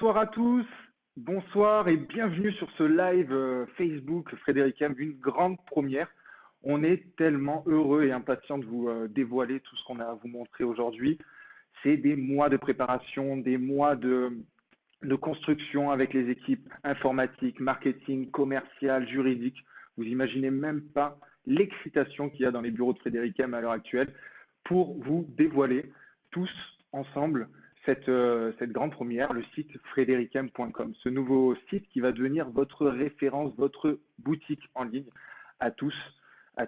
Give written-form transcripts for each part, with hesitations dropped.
Bonsoir à tous, bonsoir et bienvenue sur ce live Facebook Frédéric M, une grande première. On est tellement heureux et impatients de vous dévoiler tout ce qu'on a à vous montrer aujourd'hui. C'est des mois de préparation, des mois de construction avec les équipes informatiques, marketing, commercial, juridique. Vous imaginez même pas l'excitation qu'il y a dans les bureaux de Frédéric M à l'heure actuelle pour vous dévoiler tous ensemble cette grande première, le site frédéricm.com, ce nouveau site qui va devenir votre référence, votre boutique en ligne à tous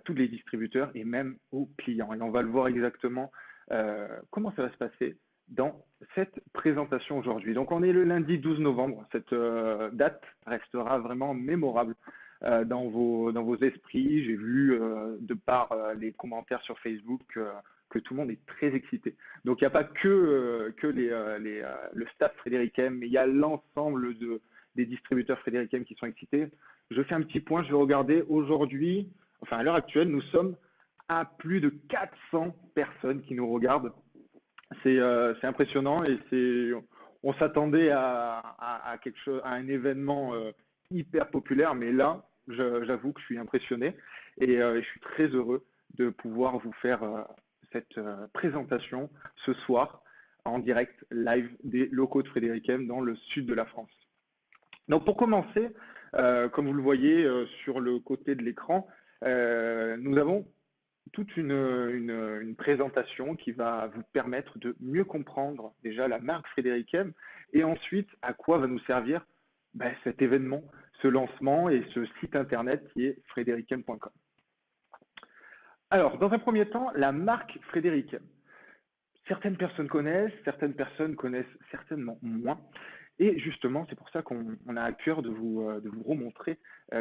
les distributeurs et même aux clients. Et on va le voir exactement comment ça va se passer dans cette présentation aujourd'hui. Donc on est le lundi 12 novembre, cette date restera vraiment mémorable dans vos esprits. J'ai vu de par les commentaires sur Facebook que tout le monde est très excité. Donc il n'y a pas que le staff Frédéric M, mais il y a l'ensemble des distributeurs Frédéric M qui sont excités. Je fais un petit point, je vais regarder aujourd'hui, enfin à l'heure actuelle, nous sommes à plus de 400 personnes qui nous regardent. C'est impressionnant et on s'attendait à quelque chose, à un événement hyper populaire, mais là, j'avoue que je suis impressionné et je suis très heureux de pouvoir vous faire cette présentation ce soir en direct live des locaux de Frédéric M dans le sud de la France. Donc pour commencer, comme vous le voyez sur le côté de l'écran, nous avons toute une présentation qui va vous permettre de mieux comprendre déjà la marque Frédéric M et ensuite à quoi va nous servir cet événement, ce lancement et ce site internet qui est frédéricm.com. Alors, dans un premier temps, la marque Frédéric M. Certaines personnes connaissent certainement moins. Et justement, c'est pour ça qu'on a à cœur de vous remontrer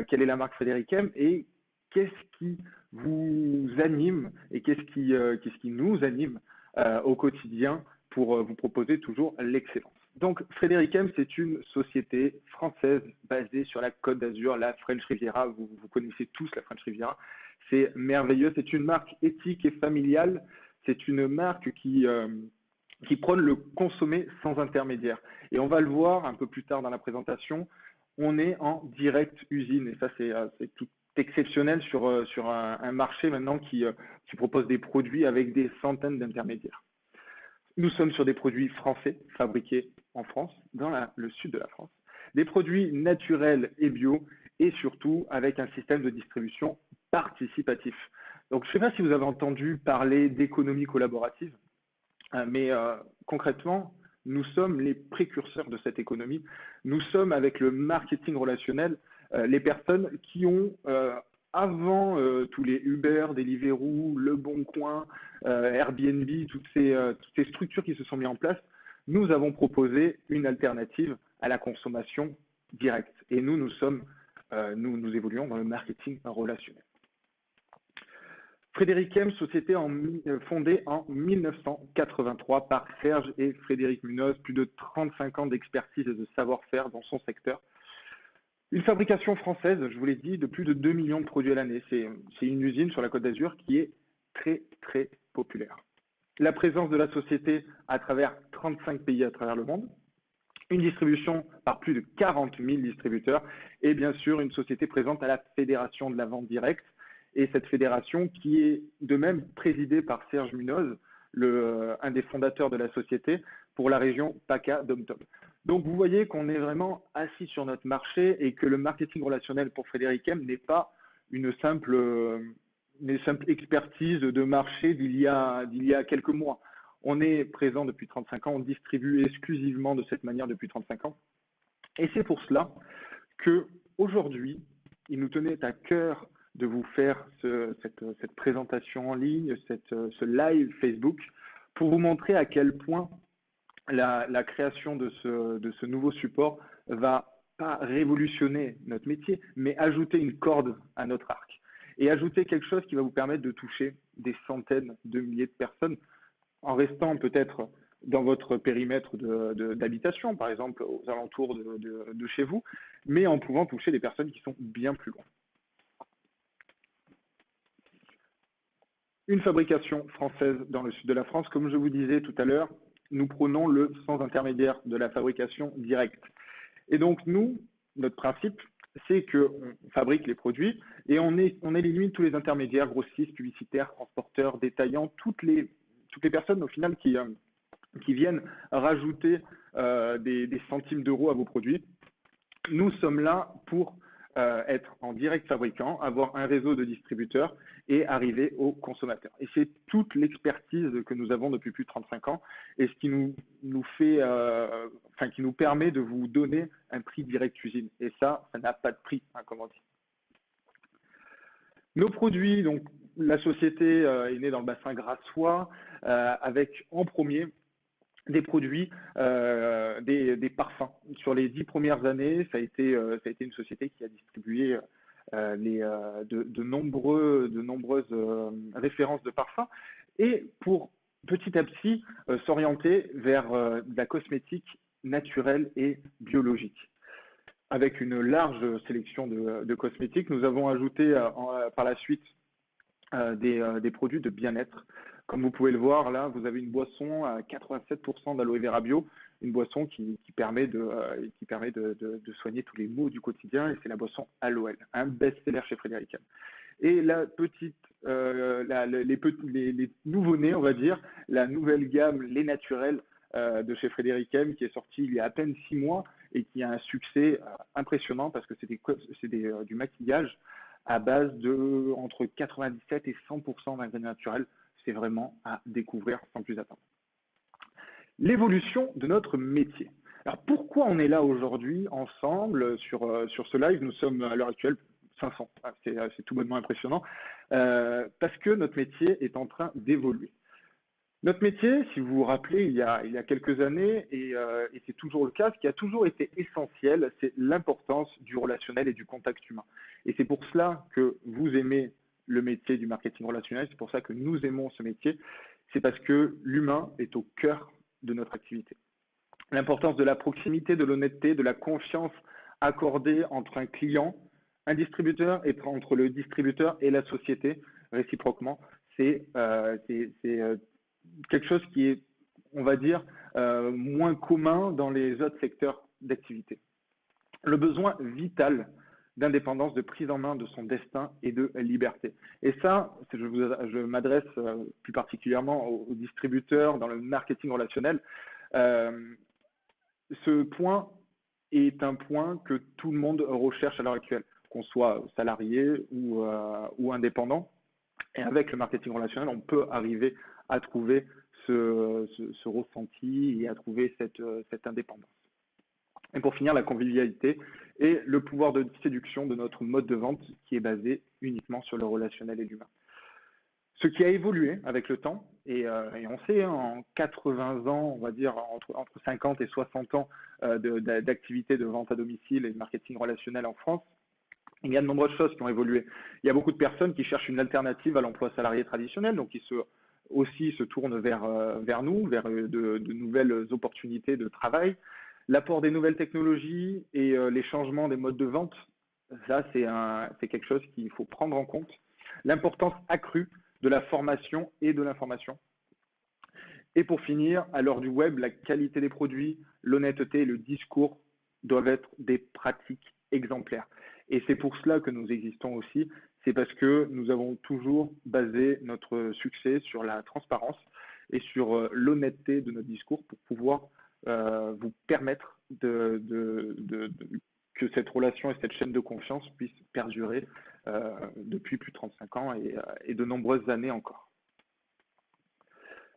quelle est la marque Frédéric M et qu'est-ce qui vous anime et qu'est-ce qui nous anime au quotidien pour vous proposer toujours l'excellence. Donc, Frédéric M, c'est une société française basée sur la Côte d'Azur, la French Riviera. Vous connaissez tous la French Riviera. C'est merveilleux. C'est une marque éthique et familiale. C'est une marque qui prône le consommer sans intermédiaire. Et on va le voir un peu plus tard dans la présentation. On est en direct usine et ça, c'est tout exceptionnel sur un marché maintenant qui propose des produits avec des centaines d'intermédiaires. Nous sommes sur des produits français, fabriqués en France, dans le sud de la France, des produits naturels et bio, et surtout avec un système de distribution participatif. Donc, je ne sais pas si vous avez entendu parler d'économie collaborative, mais concrètement, nous sommes les précurseurs de cette économie. Nous sommes avec le marketing relationnel, les personnes qui ont avant tous les Uber, Deliveroo, Le Bon Coin, Airbnb, toutes ces structures qui se sont mises en place, nous avons proposé une alternative à la consommation directe. Et nous évoluons dans le marketing relationnel. Frédéric M, société fondée en 1983 par Serge et Frédéric Munoz, plus de 35 ans d'expertise et de savoir-faire dans son secteur. Une fabrication française, je vous l'ai dit, de plus de 2 millions de produits à l'année. C'est une usine sur la Côte d'Azur qui est très, très populaire. La présence de la société à travers 35 pays à travers le monde, une distribution par plus de 40 000 distributeurs et bien sûr une société présente à la Fédération de la vente directe et cette fédération qui est de même présidée par Serge Munoz, un des fondateurs de la société pour la région PACA-Dom-Tom. Donc vous voyez qu'on est vraiment assis sur notre marché et que le marketing relationnel pour Frédéric M n'est pas une simple expertise de marché d'il y a quelques mois. On est présent depuis 35 ans, on distribue exclusivement de cette manière depuis 35 ans. Et c'est pour cela qu'aujourd'hui, il nous tenait à cœur de vous faire cette présentation en ligne, ce live Facebook, pour vous montrer à quel point la création de ce nouveau support va pas révolutionner notre métier, mais ajouter une corde à notre arc. Et ajouter quelque chose qui va vous permettre de toucher des centaines de milliers de personnes en restant peut-être dans votre périmètre d'habitation, par exemple aux alentours de chez vous, mais en pouvant toucher des personnes qui sont bien plus loin. Une fabrication française dans le sud de la France, comme je vous disais tout à l'heure, nous prenons le sans intermédiaire de la fabrication directe. Et donc, nous, notre principe, c'est qu'on fabrique les produits et on élimine tous les intermédiaires, grossistes, publicitaires, transporteurs, détaillants, toutes les personnes au final qui viennent rajouter des centimes d'euros à vos produits. Nous sommes là pour être en direct fabricant, avoir un réseau de distributeurs et arriver aux consommateurs. Et c'est toute l'expertise que nous avons depuis plus de 35 ans et ce qui qui nous permet de vous donner un prix direct cuisine. Et ça n'a pas de prix, hein, comme on dit. Nos produits, donc la société est née dans le bassin grassois avec en premier des produits, des parfums. Sur les 10 premières années, ça a été une société qui a distribué de nombreuses références de parfums et pour petit à petit s'orienter vers de la cosmétique naturelle et biologique. Avec une large sélection de cosmétiques, nous avons ajouté par la suite des produits de bien-être. Comme vous pouvez le voir, là, vous avez une boisson à 87% d'aloe vera bio, une boisson qui permet de soigner tous les maux du quotidien, et c'est la boisson Aloël, un best-seller chez Frédéric M. Et les nouveau-nés, on va dire, la nouvelle gamme, les naturels de chez Frédéric M, qui est sortie il y a à peine 6 mois et qui a un succès impressionnant parce que c'est du maquillage à base de entre 97 et 100% d'ingrédients naturels. C'est vraiment à découvrir sans plus attendre. L'évolution de notre métier. Alors pourquoi on est là aujourd'hui ensemble sur ce live? Nous sommes à l'heure actuelle 500, c'est tout bonnement impressionnant, parce que notre métier est en train d'évoluer. Notre métier, si vous vous rappelez, il y a quelques années, et c'est toujours le cas, ce qui a toujours été essentiel, c'est l'importance du relationnel et du contact humain. Et c'est pour cela que vous aimez le métier du marketing relationnel, c'est pour ça que nous aimons ce métier, c'est parce que l'humain est au cœur de notre activité. L'importance de la proximité, de l'honnêteté, de la confiance accordée entre un client, un distributeur et entre le distributeur et la société, réciproquement, c'est quelque chose qui est, on va dire, moins commun dans les autres secteurs d'activité. Le besoin vital d'indépendance, de prise en main de son destin et de liberté. Et ça, je m'adresse plus particulièrement aux distributeurs dans le marketing relationnel. Ce point est un point que tout le monde recherche à l'heure actuelle, qu'on soit salarié ou indépendant. Et avec le marketing relationnel, on peut arriver à trouver ce ressenti et à trouver cette indépendance. Et pour finir, la convivialité et le pouvoir de séduction de notre mode de vente qui est basé uniquement sur le relationnel et l'humain. Ce qui a évolué avec le temps, et on sait, en 80 ans, on va dire entre 50 et 60 ans d'activité de vente à domicile et de marketing relationnel en France, il y a de nombreuses choses qui ont évolué. Il y a beaucoup de personnes qui cherchent une alternative à l'emploi salarié traditionnel, donc qui se tournent vers nous, vers de nouvelles opportunités de travail. L'apport des nouvelles technologies et les changements des modes de vente, ça c'est quelque chose qu'il faut prendre en compte. L'importance accrue de la formation et de l'information. Et pour finir, à l'heure du web, la qualité des produits, l'honnêteté et le discours doivent être des pratiques exemplaires. Et c'est pour cela que nous existons aussi, c'est parce que nous avons toujours basé notre succès sur la transparence et sur l'honnêteté de notre discours pour pouvoir vous permettre que cette relation et cette chaîne de confiance puissent perdurer depuis plus de 35 ans et de nombreuses années encore.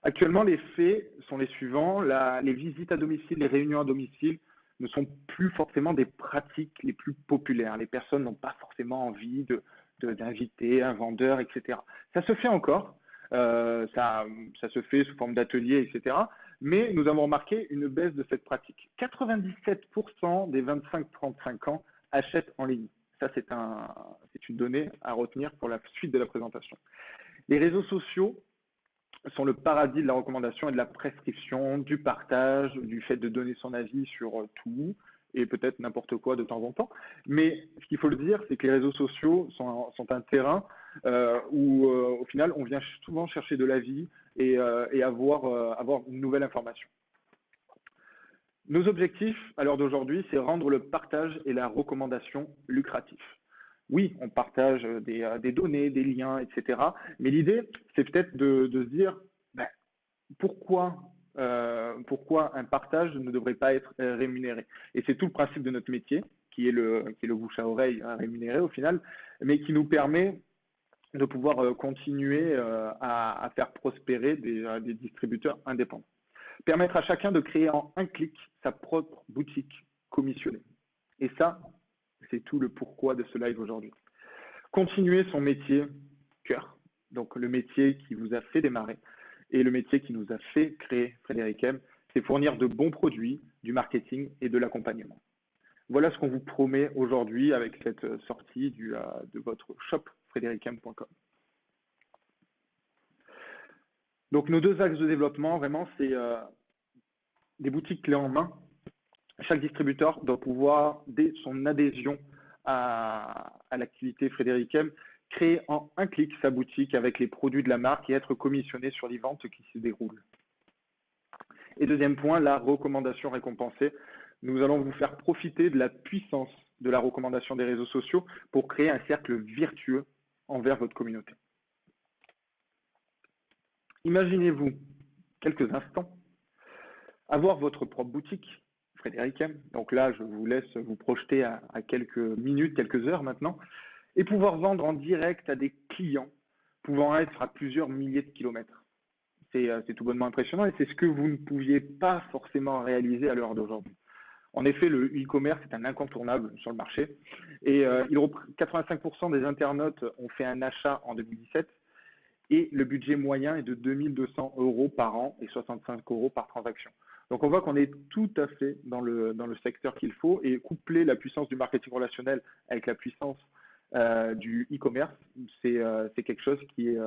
Actuellement, les faits sont les suivants. Les visites à domicile, les réunions à domicile ne sont plus forcément des pratiques les plus populaires. Les personnes n'ont pas forcément envie d'inviter un vendeur, etc. Ça se fait encore, ça se fait sous forme d'ateliers, etc. Mais nous avons remarqué une baisse de cette pratique. 97% des 25-35 ans achètent en ligne. Ça, c'est une donnée à retenir pour la suite de la présentation. Les réseaux sociaux sont le paradis de la recommandation et de la prescription, du partage, du fait de donner son avis sur tout et peut-être n'importe quoi de temps en temps. Mais ce qu'il faut le dire, c'est que les réseaux sociaux sont un terrain où au final, on vient souvent chercher de l'avis et avoir une nouvelle information. Nos objectifs, à l'heure d'aujourd'hui, c'est rendre le partage et la recommandation lucratifs. Oui, on partage des données, des liens, etc. Mais l'idée, c'est peut-être de se dire, ben, pourquoi un partage ne devrait pas être rémunéré. Et c'est tout le principe de notre métier, qui est le bouche à oreille rémunéré au final, mais qui nous permet de pouvoir continuer à faire prospérer des distributeurs indépendants. Permettre à chacun de créer en un clic sa propre boutique commissionnée. Et ça, c'est tout le pourquoi de ce live aujourd'hui. Continuer son métier cœur, donc le métier qui vous a fait démarrer et le métier qui nous a fait créer Frédéric M, c'est fournir de bons produits, du marketing et de l'accompagnement. Voilà ce qu'on vous promet aujourd'hui avec cette sortie de votre shop frédéricm.com. Donc nos deux axes de développement, vraiment, c'est des boutiques clés en main. Chaque distributeur doit pouvoir, dès son adhésion à l'activité Frédéric M, créer en un clic sa boutique avec les produits de la marque et être commissionné sur les ventes qui se déroulent. Et deuxième point, la recommandation récompensée. Nous allons vous faire profiter de la puissance de la recommandation des réseaux sociaux pour créer un cercle vertueux envers votre communauté. Imaginez-vous quelques instants avoir votre propre boutique Frédéric M. Donc là, je vous laisse vous projeter à quelques minutes, quelques heures maintenant, et pouvoir vendre en direct à des clients pouvant être à plusieurs milliers de kilomètres. C'est tout bonnement impressionnant et c'est ce que vous ne pouviez pas forcément réaliser à l'heure d'aujourd'hui. En effet, le e-commerce est un incontournable sur le marché et 85% des internautes ont fait un achat en 2017 et le budget moyen est de 2200 € par an et 65 € par transaction. Donc on voit qu'on est tout à fait dans le secteur qu'il faut et coupler la puissance du marketing relationnel avec la puissance du e-commerce, c'est quelque chose qui est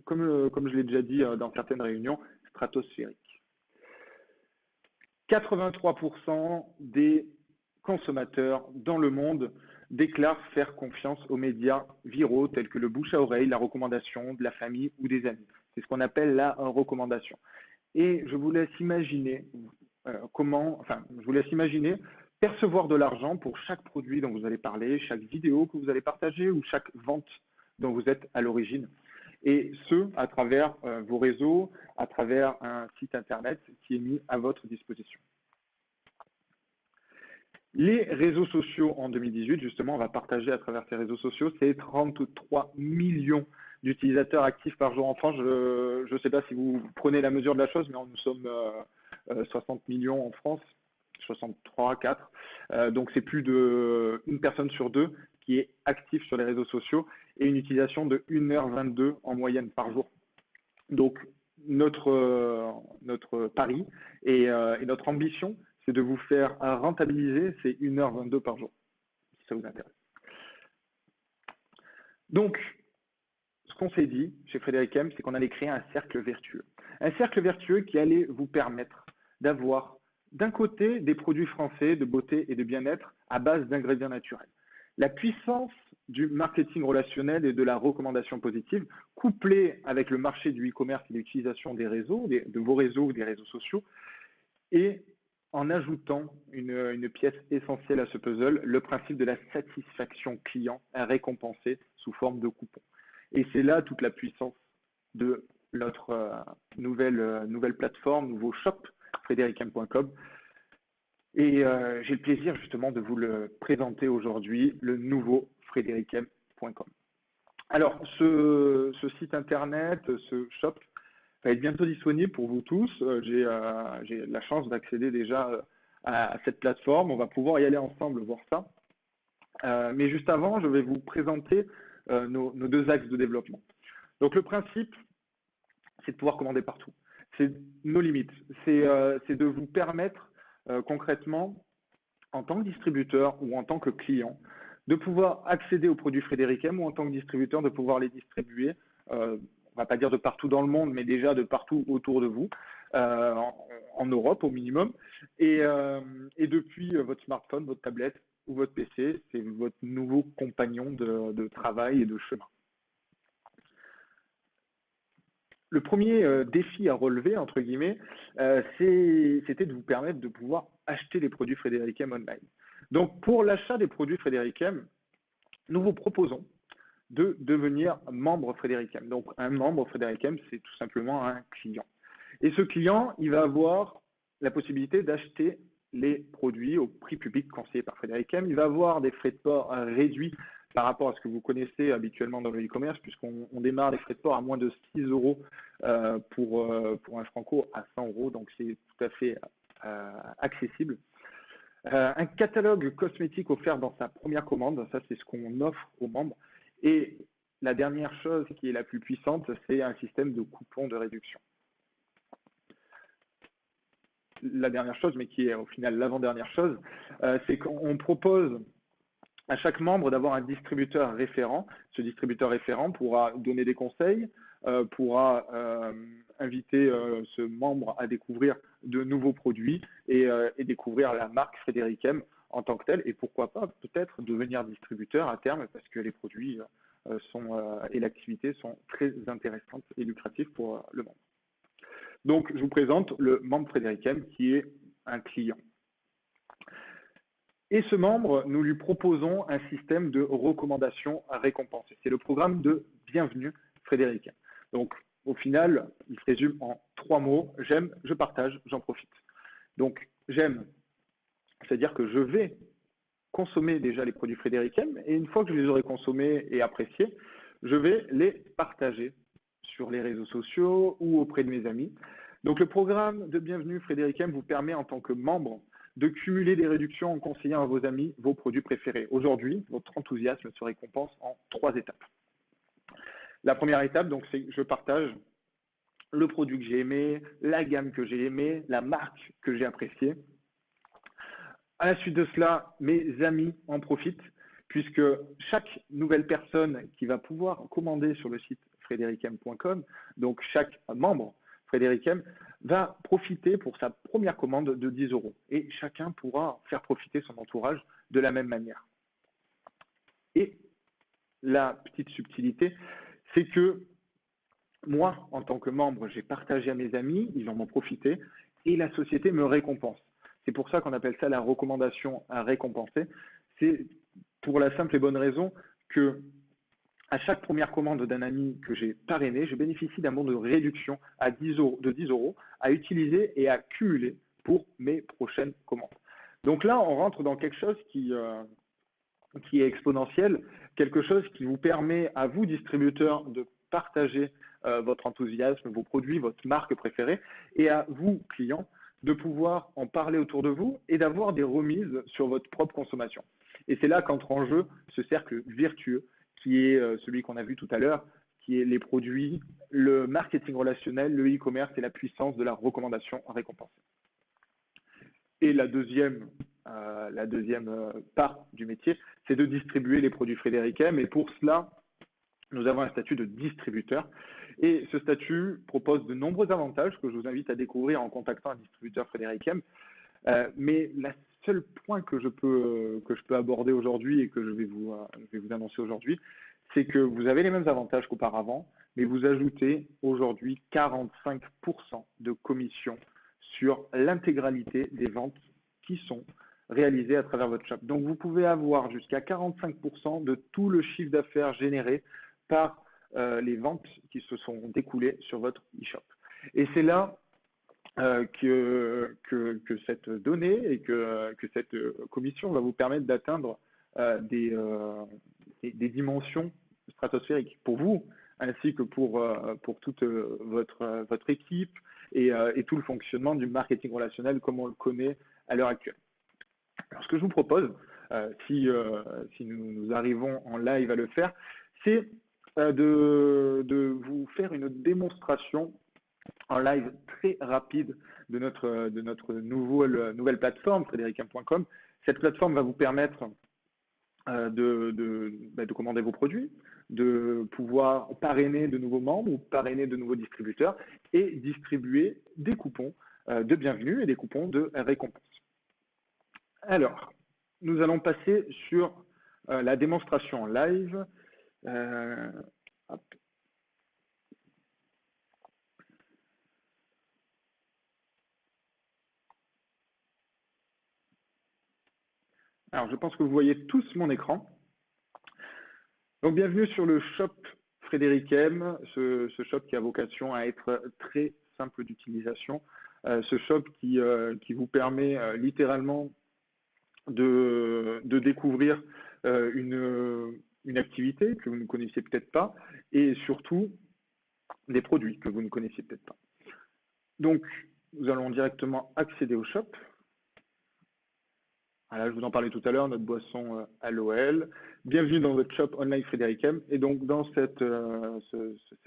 comme je l'ai déjà dit dans certaines réunions, stratosphérique. 83% des consommateurs dans le monde déclarent faire confiance aux médias viraux tels que le bouche à oreille, la recommandation de la famille ou des amis. C'est ce qu'on appelle la recommandation. Et je vous laisse imaginer percevoir de l'argent pour chaque produit dont vous allez parler, chaque vidéo que vous allez partager ou chaque vente dont vous êtes à l'origine. Et ce, à travers vos réseaux, à travers un site internet qui est mis à votre disposition. Les réseaux sociaux en 2018, justement, on va partager à travers ces réseaux sociaux, c'est 33 millions d'utilisateurs actifs par jour en France. Je ne sais pas si vous prenez la mesure de la chose, mais nous sommes 60 millions en France, 63, 4. Donc c'est plus d'une personne sur deux qui est active sur les réseaux sociaux et une utilisation de 1h22 en moyenne par jour. Donc notre pari et notre ambition, c'est de vous faire rentabiliser ces 1h22 par jour, si ça vous intéresse. Donc, ce qu'on s'est dit chez Frédéric M, c'est qu'on allait créer un cercle vertueux. Un cercle vertueux qui allait vous permettre d'avoir d'un côté des produits français de beauté et de bien-être à base d'ingrédients naturels. La puissance du marketing relationnel et de la recommandation positive, couplée avec le marché du e-commerce et l'utilisation des réseaux, de vos réseaux ou des réseaux sociaux, et en ajoutant une pièce essentielle à ce puzzle, le principe de la satisfaction client récompensée sous forme de coupons. Et c'est là toute la puissance de notre nouvelle plateforme, nouveau shop, frédéricm.com. Et j'ai le plaisir justement de vous le présenter aujourd'hui, le nouveau frédéricm.com. Alors, ce site internet, ce shop, va être bientôt disponible pour vous tous. J'ai la chance d'accéder déjà à cette plateforme. On va pouvoir y aller ensemble voir ça. Mais juste avant, je vais vous présenter nos deux axes de développement. Donc, le principe, c'est de pouvoir commander partout. C'est nos limites. C'est de vous permettre concrètement, en tant que distributeur ou en tant que client, de pouvoir accéder aux produits Frédéric M ou en tant que distributeur, de pouvoir les distribuer, on ne va pas dire de partout dans le monde, mais déjà de partout autour de vous, en Europe au minimum, et depuis votre smartphone, votre tablette ou votre PC, c'est votre nouveau compagnon de travail et de chemin. Le premier défi à relever, entre guillemets, c'était de vous permettre de pouvoir acheter les produits Frédéric M online. Donc, pour l'achat des produits Frédéric M, nous vous proposons de devenir membre Frédéric M. Donc, un membre Frédéric M, c'est tout simplement un client. Et ce client, il va avoir la possibilité d'acheter les produits au prix public conseillé par Frédéric M. Il va avoir des frais de port réduits par rapport à ce que vous connaissez habituellement dans le e-commerce, puisqu'on démarre les frais de port à moins de 6 euros pour un franco à 100 euros, donc c'est tout à fait accessible. Un catalogue cosmétique offert dans sa première commande, ça c'est ce qu'on offre aux membres. Et la dernière chose qui est la plus puissante, c'est un système de coupons de réduction. La dernière chose, mais qui est au final l'avant-dernière chose, c'est qu'on propose à chaque membre d'avoir un distributeur référent. Ce distributeur référent pourra donner des conseils, pourra inviter ce membre à découvrir de nouveaux produits et découvrir la marque Frédéric M en tant que telle, et pourquoi pas peut-être devenir distributeur à terme, parce que les produits et l'activité sont très intéressantes et lucratives pour le membre. Donc, je vous présente le membre Frédéric M qui est un client. Et ce membre, nous lui proposons un système de recommandation récompensée. C'est le programme de bienvenue Frédéric M. Donc, au final, il se résume en 3 mots. J'aime, je partage, j'en profite. Donc, j'aime, c'est-à-dire que je vais consommer déjà les produits Frédéric M et une fois que je les aurai consommés et appréciés, je vais les partager sur les réseaux sociaux ou auprès de mes amis. Donc, le programme de bienvenue Frédéric M vous permet en tant que membre de cumuler des réductions en conseillant à vos amis vos produits préférés. Aujourd'hui, votre enthousiasme se récompense en 3 étapes. La première étape, donc, c'est je partage le produit que j'ai aimé, la gamme que j'ai aimée, la marque que j'ai appréciée. À la suite de cela, mes amis en profitent, puisque chaque nouvelle personne qui va pouvoir commander sur le site frédéricm.com, donc chaque membre Frédéric M, va profiter pour sa première commande de 10 euros. Et chacun pourra faire profiter son entourage de la même manière. Et la petite subtilité, c'est que moi, en tant que membre, j'ai partagé à mes amis, ils en ont profité, et la société me récompense. C'est pour ça qu'on appelle ça la recommandation à récompenser. C'est pour la simple et bonne raison que à chaque première commande d'un ami que j'ai parrainé, je bénéficie d'un bon de réduction à 10 euros à utiliser et à cumuler pour mes prochaines commandes. Donc là, on rentre dans quelque chose qui est exponentiel, quelque chose qui vous permet à vous, distributeurs, de partager votre enthousiasme, vos produits, votre marque préférée, et à vous, clients, de pouvoir en parler autour de vous et d'avoir des remises sur votre propre consommation. Et c'est là qu'entre en jeu ce cercle vertueux qui est celui qu'on a vu tout à l'heure, qui est les produits, le marketing relationnel, le e-commerce et la puissance de la recommandation récompensée. Et la deuxième part du métier, c'est de distribuer les produits Frédéric M. Et pour cela, nous avons un statut de distributeur. Et ce statut propose de nombreux avantages que je vous invite à découvrir en contactant un distributeur Frédéric M. Mais le seul point que je peux aborder aujourd'hui et que je vais vous annoncer aujourd'hui, c'est que vous avez les mêmes avantages qu'auparavant, mais vous ajoutez aujourd'hui 45% de commission sur l'intégralité des ventes qui sont réalisées à travers votre shop. Donc, vous pouvez avoir jusqu'à 45% de tout le chiffre d'affaires généré par les ventes qui se sont découlées sur votre e-shop. Et c'est là que cette donnée et que cette commission va vous permettre d'atteindre des dimensions stratosphériques pour vous, ainsi que pour toute votre équipe et tout le fonctionnement du marketing relationnel comme on le connaît à l'heure actuelle. Alors, ce que je vous propose, si nous arrivons en live à le faire, c'est de vous faire une démonstration en live très rapide de notre nouvelle plateforme, frédéricm.com. Cette plateforme va vous permettre de commander vos produits, de pouvoir parrainer de nouveaux membres ou parrainer de nouveaux distributeurs et distribuer des coupons de bienvenue et des coupons de récompense. Alors, nous allons passer sur la démonstration en live. Hop. Alors, je pense que vous voyez tous mon écran. Donc, bienvenue sur le shop Frédéric M, ce shop qui a vocation à être très simple d'utilisation. Ce shop qui vous permet littéralement de découvrir une activité que vous ne connaissiez peut-être pas et surtout des produits que vous ne connaissiez peut-être pas. Donc, nous allons directement accéder au shop. Voilà, je vous en parlais tout à l'heure, notre boisson à l'OL. Bienvenue dans votre shop online Frédéric M. Et donc, dans cette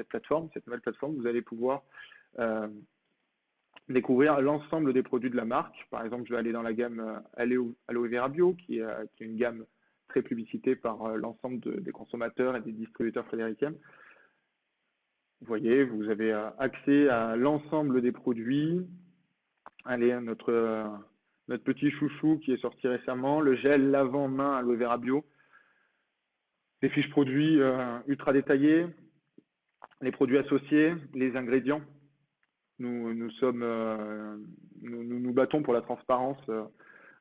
plateforme, cette nouvelle plateforme, vous allez pouvoir découvrir l'ensemble des produits de la marque. Par exemple, je vais aller dans la gamme Aloe Vera Bio, qui est une gamme très publicitée par l'ensemble des consommateurs et des distributeurs Frédéric M. Vous voyez, vous avez accès à l'ensemble des produits. Allez, notre petit chouchou qui est sorti récemment, le gel lavant main Aloe Vera Bio. Les fiches produits ultra détaillées, les produits associés, les ingrédients. Nous nous battons pour la transparence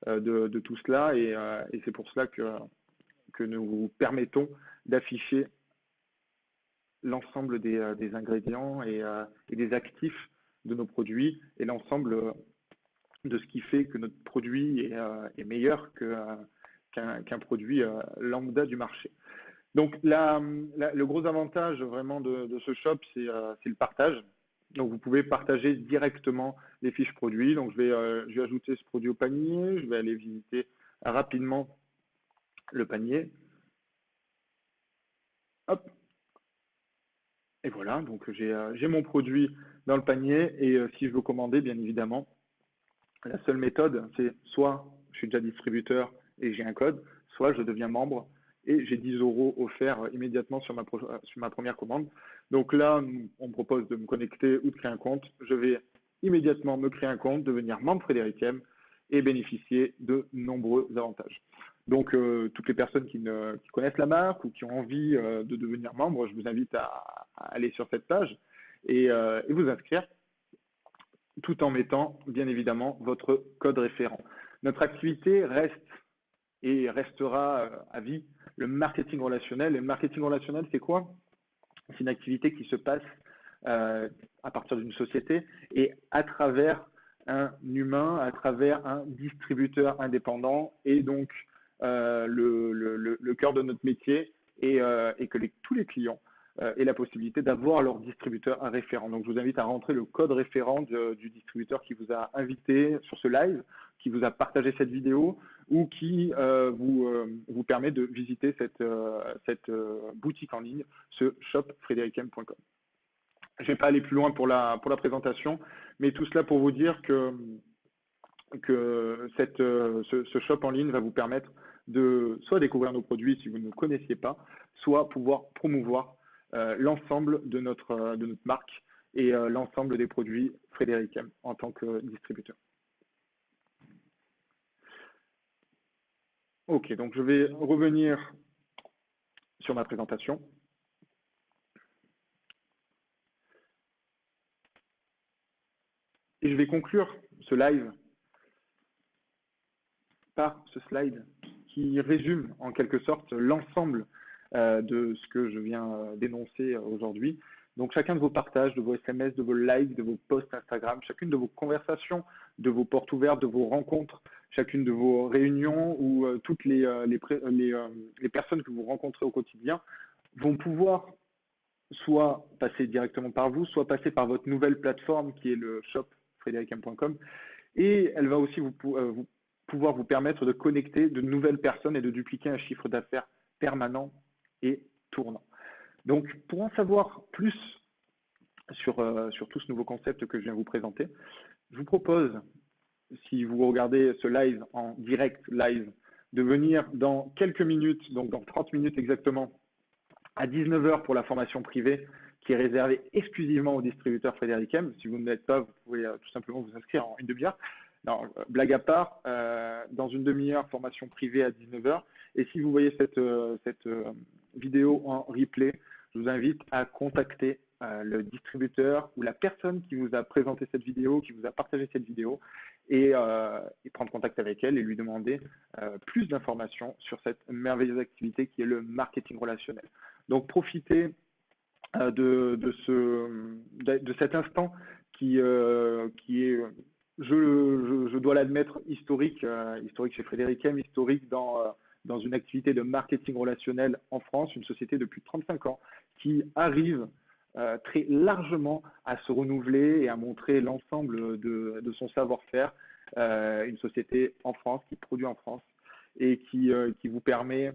de tout cela et c'est pour cela que nous vous permettons d'afficher l'ensemble des ingrédients et des actifs de nos produits et l'ensemble de ce qui fait que notre produit est meilleur qu'un produit lambda du marché. Donc le gros avantage vraiment de ce shop, c'est le partage. Donc vous pouvez partager directement les fiches produits. Donc je vais ajouter ce produit au panier, je vais aller visiter rapidement le panier. Hop. Et voilà, donc j'ai mon produit dans le panier et si je veux commander, bien évidemment, la seule méthode, c'est soit je suis déjà distributeur et j'ai un code, soit je deviens membre et j'ai 10 € offerts immédiatement sur ma première commande. Donc là, on me propose de me connecter ou de créer un compte. Je vais immédiatement me créer un compte, devenir membre Frédéric M et bénéficier de nombreux avantages. Donc, toutes les personnes qui connaissent la marque ou qui ont envie de devenir membre, je vous invite à aller sur cette page et vous inscrire tout en mettant, bien évidemment, votre code référent. Notre activité reste et restera à vie le marketing relationnel. Et le marketing relationnel, c'est quoi? C'est une activité qui se passe à partir d'une société et à travers un humain, à travers un distributeur indépendant et donc le cœur de notre métier et que tous les clients aient la possibilité d'avoir leur distributeur un référent. Donc, je vous invite à rentrer le code référent du distributeur qui vous a invité sur ce live, qui vous a partagé cette vidéo ou qui vous permet de visiter cette boutique en ligne, ce shop frédéricm.com. Je ne vais pas aller plus loin pour la présentation, mais tout cela pour vous dire que ce shop en ligne va vous permettre de soit découvrir nos produits si vous ne connaissiez pas, soit pouvoir promouvoir l'ensemble de notre marque et l'ensemble des produits Frédéric M en tant que distributeur. Ok, donc je vais revenir sur ma présentation. Et je vais conclure ce live par ce slide qui résume en quelque sorte l'ensemble de ce que je viens d'énoncer aujourd'hui. Donc chacun de vos partages, de vos SMS, de vos likes, de vos posts Instagram, chacune de vos conversations, de vos portes ouvertes, de vos rencontres, chacune de vos réunions ou toutes les personnes que vous rencontrez au quotidien vont pouvoir soit passer directement par vous, soit passer par votre nouvelle plateforme qui est le shop frédéricm.com et elle va aussi pouvoir vous permettre de connecter de nouvelles personnes et de dupliquer un chiffre d'affaires permanent et tournant. Donc, pour en savoir plus sur tout ce nouveau concept que je viens vous présenter, je vous propose, si vous regardez ce live en direct live, de venir dans quelques minutes, donc dans 30 minutes exactement, à 19 h pour la formation privée qui est réservée exclusivement aux distributeurs Frédéric M. Si vous ne l'êtes pas, vous pouvez tout simplement vous inscrire en une demi-heure. Non, blague à part, dans une demi-heure, formation privée à 19 heures. Et si vous voyez cette vidéo en replay, je vous invite à contacter le distributeur ou la personne qui vous a présenté cette vidéo, qui vous a partagé cette vidéo, et prendre contact avec elle et lui demander plus d'informations sur cette merveilleuse activité qui est le marketing relationnel. Donc profitez de cet instant qui est, je dois l'admettre, historique chez Frédéric M, historique dans une activité de marketing relationnel en France, une société depuis 35 ans qui arrive très largement à se renouveler et à montrer l'ensemble de son savoir-faire, une société en France qui produit en France et qui vous permet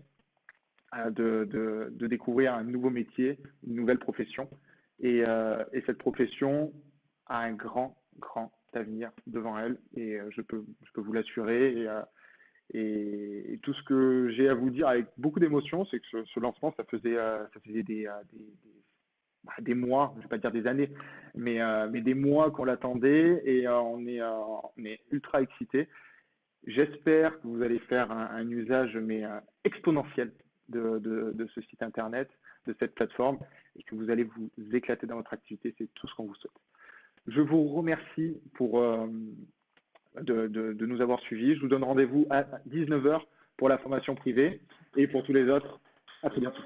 de découvrir un nouveau métier, une nouvelle profession. Et cette profession a un grand avenir devant elle, et je peux vous l'assurer. Et tout ce que j'ai à vous dire avec beaucoup d'émotion, c'est que ce lancement, ça faisait des mois, je ne vais pas dire des années, mais des mois qu'on l'attendait, et on est ultra excités. J'espère que vous allez faire un usage exponentiel de ce site internet, de cette plateforme, et que vous allez vous éclater dans votre activité. C'est tout ce qu'on vous souhaite. Je vous remercie de nous avoir suivis. Je vous donne rendez-vous à 19 heures pour la formation privée, et pour tous les autres, à très bientôt.